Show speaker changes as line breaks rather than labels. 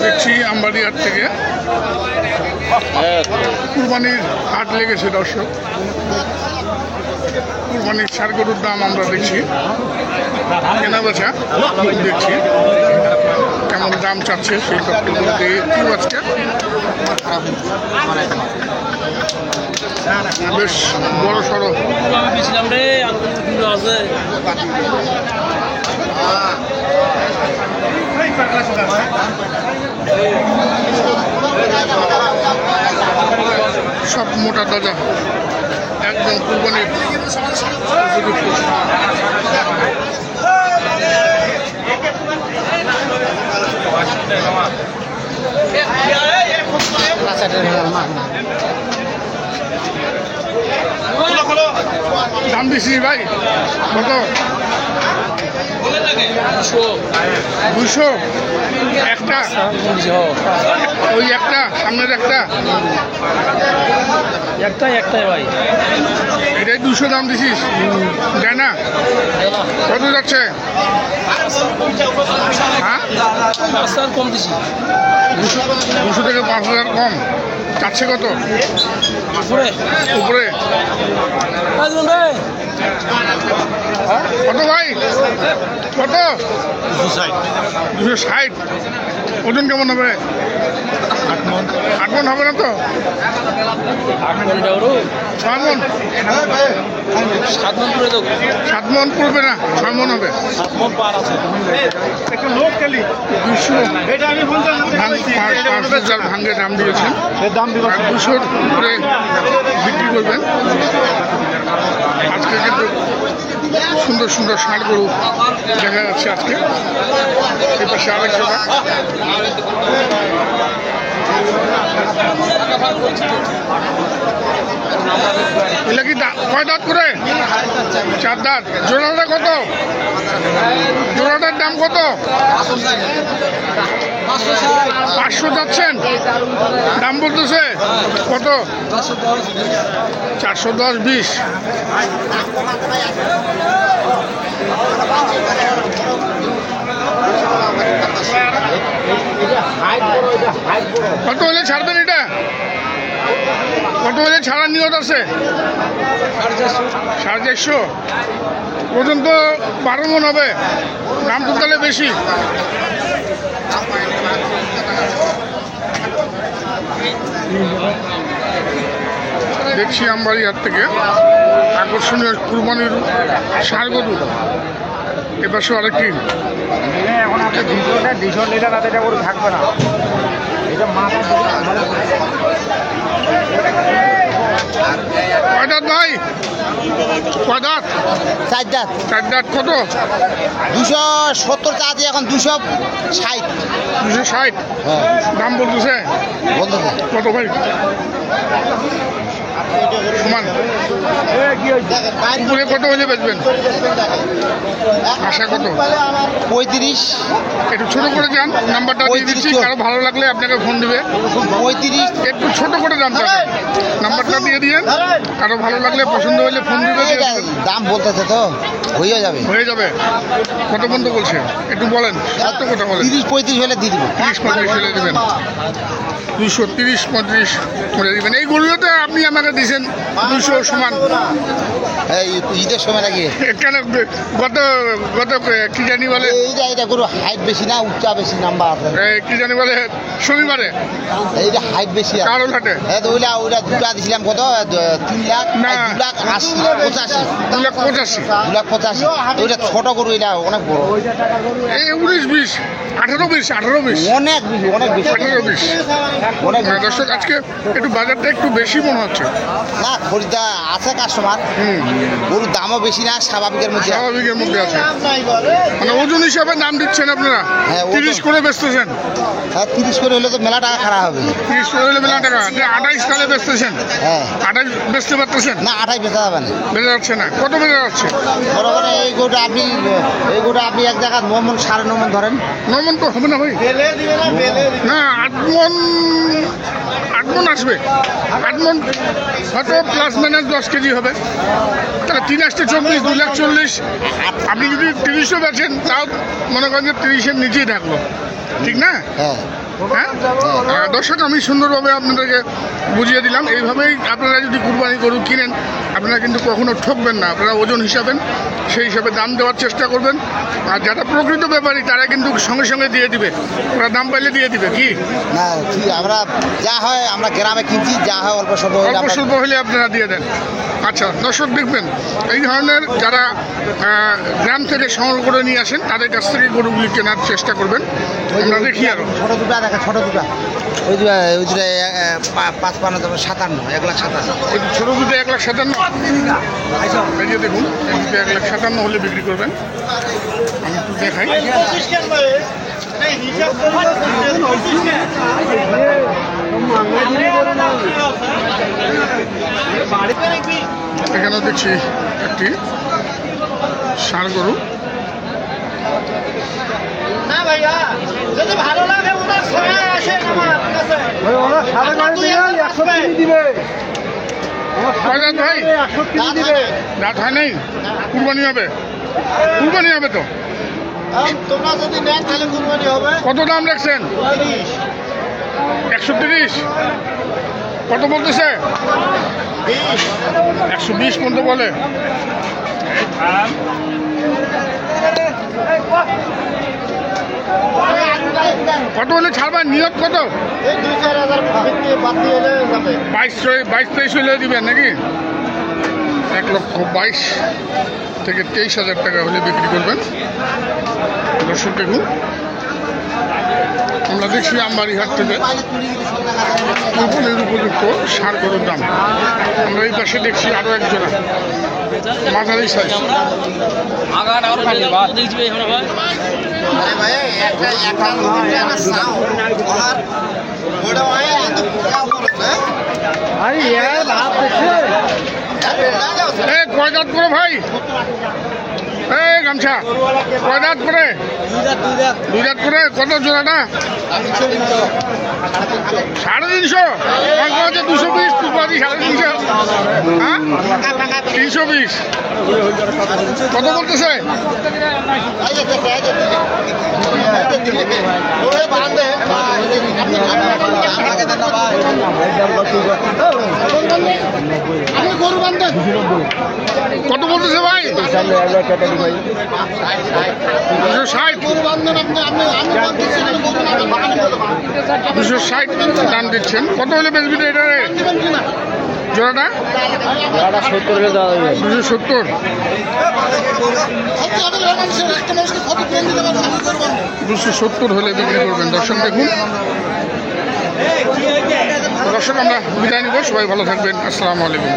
দেখছি আমবাড়িহাট থেকে কুরবানির হাট লেগেছে দর্শক। কুরবানির ষাঁড় গরুর দাম আমরা দেখছি, কেনা বেচা দেখছি, কেমন দাম চাচ্ছে সেই তথ্যগুলো দিয়ে আজকে বেশ বড় সড়ো সব মোটা তাজা একদম কুরবানির দাম বেশি ভাই, কত? 200 একটা, ওই একটা সামনের একটাই ভাই, এটাই 200 দাম দিছিস? দেয় না? কত যাচ্ছে? হ্যাঁ, 5,000 কম দিছি। 200 থেকে 5,000 কম চাচ্ছে। কত উপরে? কত ভাই, কত? 260। ওজন কেমন হবে? 8 মন হবে না তো? 6 মন? 7 মন পড়বে না, 6 মন হবে। 200 ভাঙ্গে দাম দিয়েছেন, 200 করে বিক্রি করবেন। আজকে কিন্তু সুন্দর সুন্দর ষাঁড় গরু দেখা যাচ্ছে আজকে। এই পাশে আরেক জোড়া, এগুলা কি কয় দাঁত করে? 4 দাঁত। জোড়াটা কত? জোড়াটার দাম কত? 500 যাচ্ছেন দাম বলতেছে? কত? 410, 20। কত হলে ছাড়বেন এটা? কত হলে ছাড়ার নিয়ত আছে? 450। ওজন তো 12 মন হবে, দাম তো তাহলে বেশি। দেখছি আমবাড়িহাট থেকে আকর্ষণীয় কুরবানির ষাঁড় গরু। এপাশে আরেকটি,
এখন আপনি 200 লিটার তাতে এটা করে থাকবে না, এটা মাথা
কয় দাঁত ভাই? কয় দাঁত?
4 দাঁত।
4 দাঁত। কত?
270 চাঁদি, এখন 260।
260 দাম বলতেছে? কত ভাই? সমান উপরে কত হলে বেচবেন? আশা কত?
35।
একটু ছোট করে যান, নাম্বারটা দিয়ে দিচ্ছি, কারো ভালো লাগলে আপনাকে ফোন দিবে।
35।
একটু ছোট করে দাম চাবেন, নাম্বারটা দিয়ে দিয়েন, কারো ভালো লাগলে পছন্দ হলে ফোন দিবে।
দাম বলতেছে তো হয়ে যাবে,
হয়ে যাবে। কত বন্ধু বলছে একটু বলেন, সত্য কথা বলেন।
30-35 হলে দিয়ে দিব।
30-35 হলে দেবেন। 230-35 করে দিবেন। এই গরুতে আপনি আমাকে দিয়েছেন 200 সমান।
এই ঈদের সময় লাগিয়ে
কেন? গত কি জানি বলে,
এইটা গরু হাইট বেশি না, উচ্চা বেশি, নাম্বার আছে।
কি জানি বলে শনিবারে
এইটা হাইট বেশি আছে।
কারো ঘাটে
ওইটা দুটা দিছিলাম কত? 3 লাখ
না,
2,85,85।
2,85,000।
ওইটা ছোট গরু, এটা অনেক বড়।
এই 19-20, 18-20, 18-20,
অনেক বেশি, অনেক বেশি,
18-20।
অনেক বেশি।
দর্শক আজকে একটু বাজারটা একটু বেশি মনে হচ্ছে।
না, খরিদ্দার আছে কাস্টমার, গরুর দামও বেশি না, স্বাভাবিকের মধ্যে।
স্বাভাবিকের মধ্যে আছে, মানে ওজন হিসাবে দাম দিচ্ছেন আপনারা।
হ্যাঁ,
30 করে বেচতেছেন।
হ্যাঁ, 30 করে হলে তো মেলা টাকা খারাপ হবে।
30 করে হলে মেলা টাকা। 28 কালে বেচতেছেন?
হ্যাঁ।
28 বেচতে পারতেছেন?
না, 28 বেচা যাবে না,
বেচা যাচ্ছে না। কত বেচা যাচ্ছে?
বড় বড় এই গরুটা আপনি এক জায়গায় 9 মন 9.5 মন ধরেন।
9 মন তো হবে না ভাই। না, 8 মন আসবে। 8 মন হয়তো প্লাস মাইনাস 10 কেজি হবে। তাহলে 3/24 2,40,000। আপনি যদি 30ও বেচেন তাও মনে করেন যে 30-এর নিচেই থাকলো, ঠিক না?
হ্যাঁ
হ্যাঁ, দর্শক আমি সুন্দরভাবে আপনাদেরকে বুঝিয়ে দিলাম। এইভাবেই আপনারা যদি কুরবানি গরু কিনেন আপনারা কিন্তু কখনো ঠকবেন না। আপনারা ওজন হিসাবেন, সেই হিসাবে দাম দেওয়ার চেষ্টা করবেন। আর যারা প্রকৃত ব্যাপারী তারা কিন্তু সঙ্গে সঙ্গে দিয়ে দিবে, ওরা দাম পাইলে দিয়ে দিবে। কি
না ঠিক, আমরা যা হয় আমরা গ্রামে কিনছি, যা হয় অল্প স্বল্প হলে
অল্প
আমরা-
স্বল্প হলে আপনারা দিয়ে দেন। আচ্ছা দর্শক দেখবেন এই ধরনের যারা গ্রাম থেকে সংগ্রহ করে নিয়ে আসেন তাদের কাছ থেকে গরুগুলি কেনার চেষ্টা করবেন। আমরা দেখি আরো
ছোট দুটা দেখা, ছোট দুটা ওই দুটা 5-5 1,57,000
ওই ছোটো দুটো 1,57,000। এই যে দেখুন এই দুটো 1,57,000 হলে বিক্রি করবেন। আমি একটু দেখাই। এখানেও দেখছি একটি ষাঁড় গরু।
না ভাইয়া যদি ভালো লাগে ওনার সঙ্গে আসেন আমার কাছে।
কয় দাঁত ভাই? দাঁত হয় নাই, কুরবানি হবে, কুরবানি হবে তো।
তোমরা যদি নেন তাহলে কুরবানি হবে।
কত দাম রাখছেন? 130। কত বলতেছে? 120 পর্যন্ত বলে। কত হলে ছাড়বেন? নিয়ত কত?
এই 2-4 হাজার বাদ দিয়ে যাবে।
22-23 হলে দিবেন নাকি? 1,22,000 থেকে 23,000 টাকা হলে বিক্রি করবেন। দর্শক দেখুন আমরা দেখছি আমবাড়ি হাট থেকে কুরবানির উপযুক্ত ষাঁড় গরুর দাম। আমরা এই পাশে দেখছি আরো একজোড়া মাঝারি সাইজ। কয় দাঁত করে ভাই? এই গামছা কয় দাঁত করে? 2 দাঁত করে। কত জোড়াটা? 350। 220 কুরবানি 350। হ্যাঁ 320। কত বলতেছে? কত বলতেছে ভাই? 260 দাম দিচ্ছেন। কত হলে বেচবি এটা রে জোড়াটা? 270। 270 হলে বিক্রি করবেন। দর্শক দেখুন। দর্শক আমরা বিদায় নিব। সবাই ভালো থাকবেন। আসসালামু আলাইকুম।